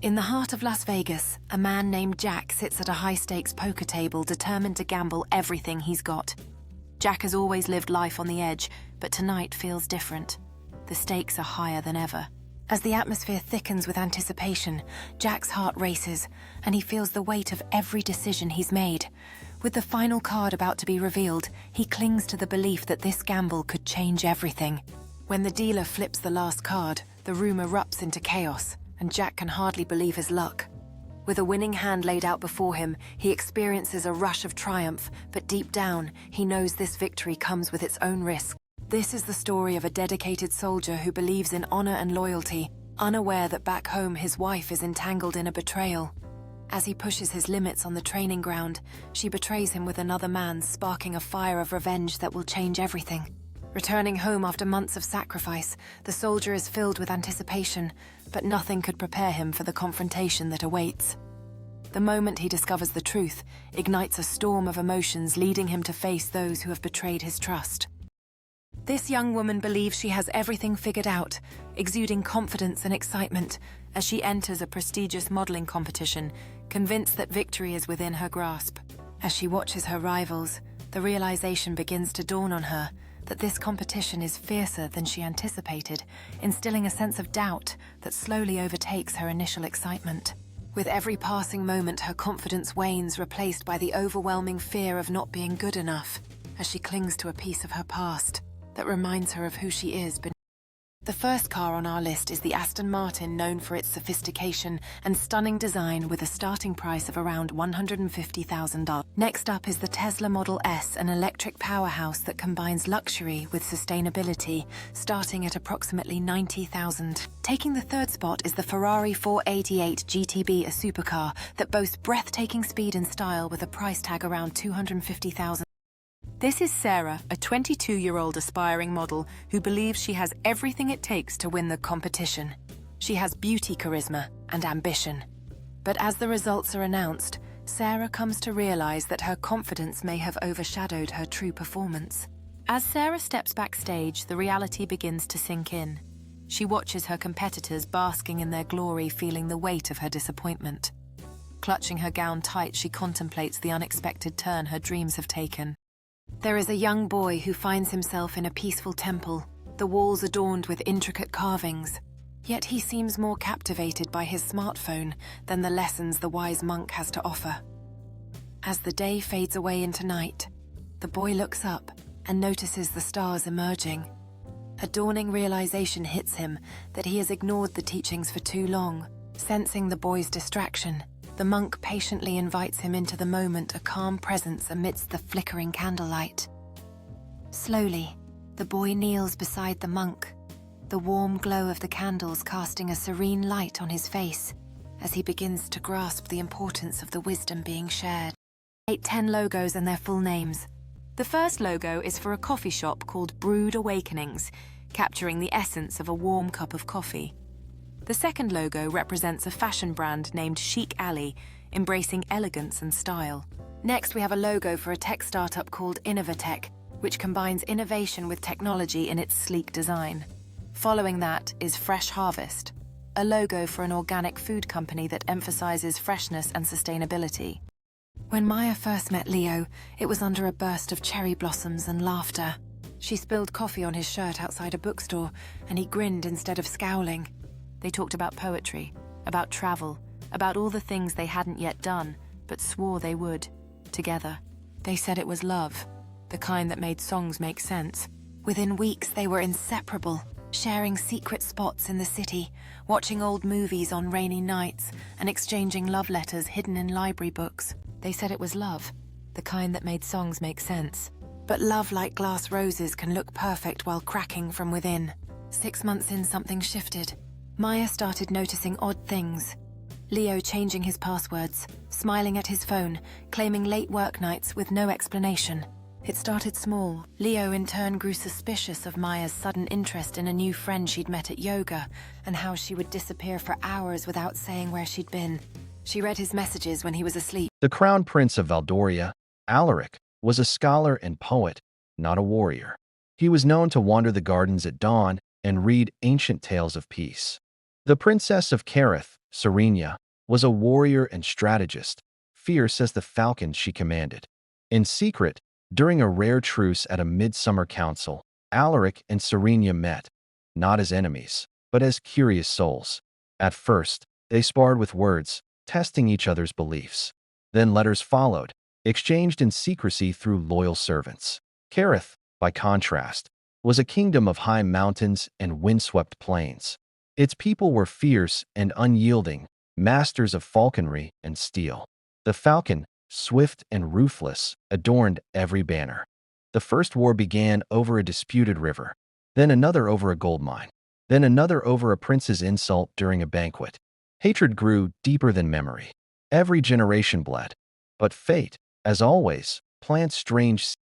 In the heart of Las Vegas, a man named Jack sits at a high-stakes poker table determined to gamble everything he's got. Jack has always lived life on the edge, but tonight feels different. The stakes are higher than ever. As the atmosphere thickens with anticipation, Jack's heart races, and he feels the weight of every decision he's made. With the final card about to be revealed, he clings to the belief that this gamble could change everything. When the dealer flips the last card, the room erupts into chaos, and Jack can hardly believe his luck. With a winning hand laid out before him, he experiences a rush of triumph, but deep down, he knows this victory comes with its own risk. This is the story of a dedicated soldier who believes in honor and loyalty, unaware that back home his wife is entangled in a betrayal. As he pushes his limits on the training ground, she betrays him with another man, sparking a fire of revenge that will change everything. Returning home after months of sacrifice, the soldier is filled with anticipation, but nothing could prepare him for the confrontation that awaits. The moment he discovers the truth ignites a storm of emotions, leading him to face those who have betrayed his trust. This young woman believes she has everything figured out, exuding confidence and excitement as she enters a prestigious modeling competition, convinced that victory is within her grasp. As she watches her rivals, the realization begins to dawn on her that this competition is fiercer than she anticipated, instilling a sense of doubt that slowly overtakes her initial excitement. With every passing moment, her confidence wanes, replaced by the overwhelming fear of not being good enough, as she clings to a piece of her past that reminds her of who she is. The first car on our list is the Aston Martin, known for its sophistication and stunning design with a starting price of around $150,000. Next up is the Tesla Model S, an electric powerhouse that combines luxury with sustainability, starting at approximately $90,000. Taking the third spot is the Ferrari 488 GTB, a supercar that boasts breathtaking speed and style with a price tag around $250,000. This is Sarah, a 22-year-old aspiring model who believes she has everything it takes to win the competition. She has beauty, charisma, and ambition. But as the results are announced, Sarah comes to realize that her confidence may have overshadowed her true performance. As Sarah steps backstage, the reality begins to sink in. She watches her competitors basking in their glory, feeling the weight of her disappointment. Clutching her gown tight, she contemplates the unexpected turn her dreams have taken. There is a young boy who finds himself in a peaceful temple, the walls adorned with intricate carvings. Yet he seems more captivated by his smartphone than the lessons the wise monk has to offer. As the day fades away into night, the boy looks up and notices the stars emerging. A dawning realization hits him that he has ignored the teachings for too long. Sensing the boy's distraction, the monk patiently invites him into the moment, a calm presence amidst the flickering candlelight. Slowly, the boy kneels beside the monk, the warm glow of the candles casting a serene light on his face as he begins to grasp the importance of the wisdom being shared. 10 logos and their full names. The first logo is for a coffee shop called Brewed Awakenings, capturing the essence of a warm cup of coffee. The second logo represents a fashion brand named Chic Alley, embracing elegance and style. Next, we have a logo for a tech startup called Innovatech, which combines innovation with technology in its sleek design. Following that is Fresh Harvest, a logo for an organic food company that emphasizes freshness and sustainability. When Maya first met Leo, it was under a burst of cherry blossoms and laughter. She spilled coffee on his shirt outside a bookstore, and he grinned instead of scowling. They talked about poetry, about travel, about all the things they hadn't yet done, but swore they would, together. They said it was love, the kind that made songs make sense. Within weeks, they were inseparable, sharing secret spots in the city, watching old movies on rainy nights, and exchanging love letters hidden in library books. They said it was love, the kind that made songs make sense. But love, like glass roses, can look perfect while cracking from within. 6 months in, something shifted. Maya started noticing odd things. Leo changing his passwords, smiling at his phone, claiming late work nights with no explanation. It started small. Leo in turn grew suspicious of Maya's sudden interest in a new friend she'd met at yoga, and how she would disappear for hours without saying where she'd been. She read his messages when he was asleep. The Crown Prince of Valdoria, Alaric, was a scholar and poet, not a warrior. He was known to wander the gardens at dawn and read ancient tales of peace. The Princess of Kerith, Serenia, was a warrior and strategist, fierce as the falcon she commanded. In secret, during a rare truce at a midsummer council, Alaric and Serenia met, not as enemies, but as curious souls. At first, they sparred with words, testing each other's beliefs. Then letters followed, exchanged in secrecy through loyal servants. Carith, by contrast, was a kingdom of high mountains and windswept plains. Its people were fierce and unyielding, masters of falconry and steel. The falcon, swift and ruthless, adorned every banner. The first war began over a disputed river, then another over a gold mine, then another over a prince's insult during a banquet. Hatred grew deeper than memory. Every generation bled. But fate, as always, planned strange